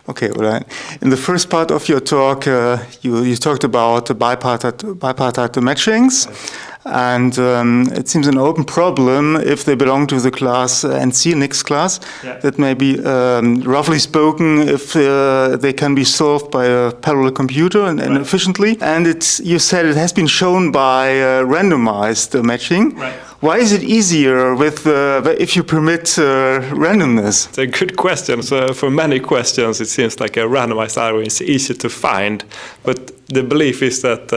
Okay, Ola. In the first part of your talk, you talked about bipartite matchings, and it seems an open problem if they belong to the class NC, next class. Yeah. That may be, roughly spoken, if they can be solved by a parallel computer and efficiently. And you said it has been shown by randomized matching. Right. Why is it easier with if you permit randomness? It's a good question. So for many questions, it seems like a randomized algorithm is easy to find. But the belief is that,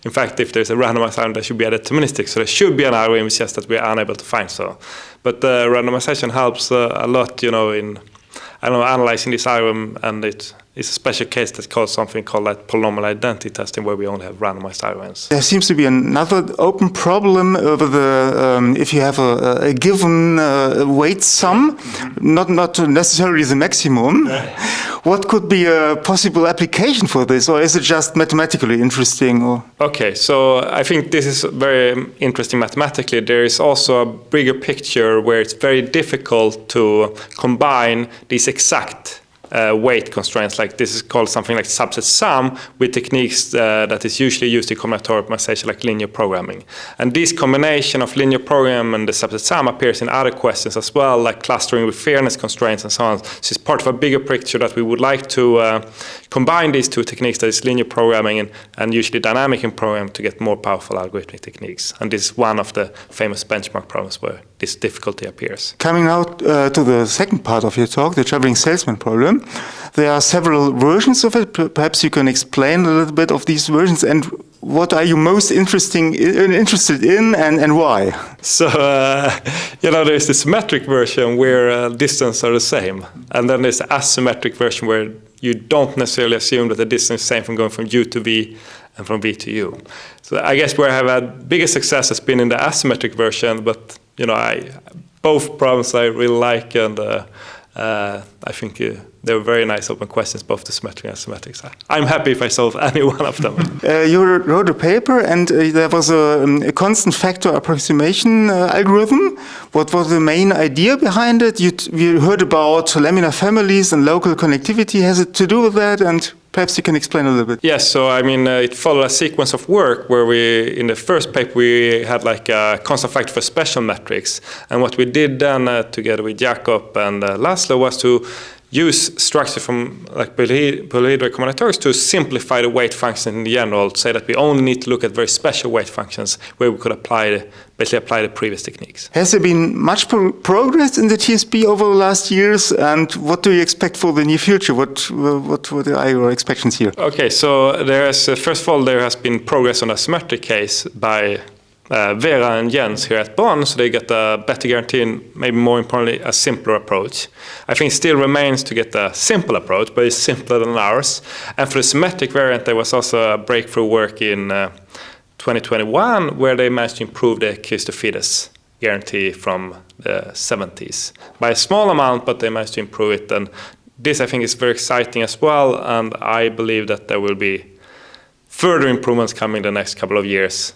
in fact, if there's a randomized algorithm, there should be a deterministic. So there should be an algorithm, it's just that we are unable to find so. But randomization helps a lot, in analyzing this algorithm, and it's a special case that's called something called like polynomial identity testing, where we only have randomized algorithms. There seems to be another open problem with if you have a given weight sum, not necessarily the maximum. What could be a possible application for this, or is it just mathematically interesting? Or? Okay, so I think this is very interesting mathematically. There is also a bigger picture where it's very difficult to combine these exact weight constraints, like this is called something like subset sum, with techniques that is usually used in combinatorial optimization, like linear programming. And this combination of linear programming and the subset sum appears in other questions as well, like clustering with fairness constraints and so on. So it's part of a bigger picture that we would like to combine these two techniques, that is linear programming and usually dynamic in programming, to get more powerful algorithmic techniques. And this is one of the famous benchmark problems where this difficulty appears. Coming now to the second part of your talk, the traveling salesman problem. There are several versions of it. Perhaps you can explain a little bit of these versions, and what are you most interested in and why? So, there's the symmetric version where distances are the same. And then there's the asymmetric version where you don't necessarily assume that the distance is the same from going from U to V and from V to U. So I guess where I have had biggest success has been in the asymmetric version, but both problems I really like, and I think they were very nice open questions, both the symmetric and asymmetric. So I'm happy if I solve any one of them. You wrote a paper, and there was a constant factor approximation algorithm. What was the main idea behind it? We heard about laminar families and local connectivity. Has it to do with that? And perhaps you can explain a little bit. Yes, so it followed a sequence of work where in the first paper, we had like a constant factor for special metrics. And what we did then together with Jakob and Laszlo was to use structure from like polyhedral combinatorics to simplify the weight function in general, say that we only need to look at very special weight functions where we could basically apply the previous techniques. Has there been much progress in the TSP over the last years, and what do you expect for the near future? What are your expectations here? Okay, so first of all, there has been progress on a symmetric case by Vera and Jens here at Bonn, so they get a better guarantee and maybe more importantly a simpler approach. I think it still remains to get a simple approach, but it's simpler than ours. And for the symmetric variant, there was also a breakthrough work in 2021 where they managed to improve the Christofides guarantee from the 70s by a small amount, but they managed to improve it. And this, I think, is very exciting as well, and I believe that there will be further improvements coming the next couple of years.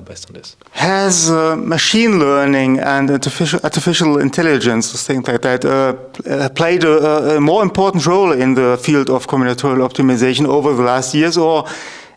Based on this. Has machine learning and artificial intelligence, or things like that, played a more important role in the field of combinatorial optimization over the last years, or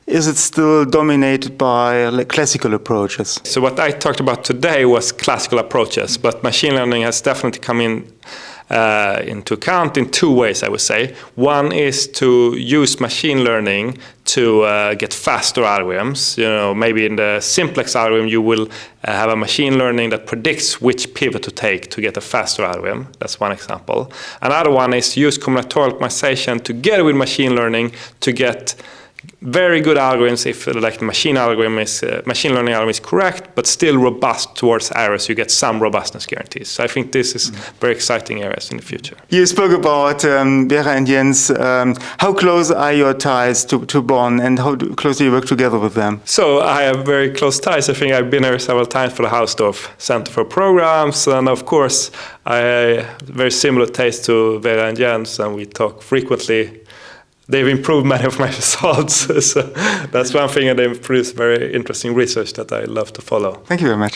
is it still dominated by classical approaches? So what I talked about today was classical approaches, but machine learning has definitely come into account in two ways, I would say. One is to use machine learning to get faster algorithms. Maybe in the simplex algorithm, you will have a machine learning that predicts which pivot to take to get a faster algorithm. That's one example. Another one is to use combinatorial optimization together with machine learning to get very good algorithms if like the machine learning algorithm is correct, but still robust towards errors. You get some robustness guarantees. So I think this is very exciting areas in the future. You spoke about Vera and Jens. How close are your ties to Bonn, and how close do you work together with them? So I have very close ties. I think I've been here several times for the Hausdorff Center for Programs, and of course I have very similar taste to Vera and Jens, and we talk frequently. They've improved many of my results, so that's one thing, and they've produced very interesting research that I love to follow. Thank you very much.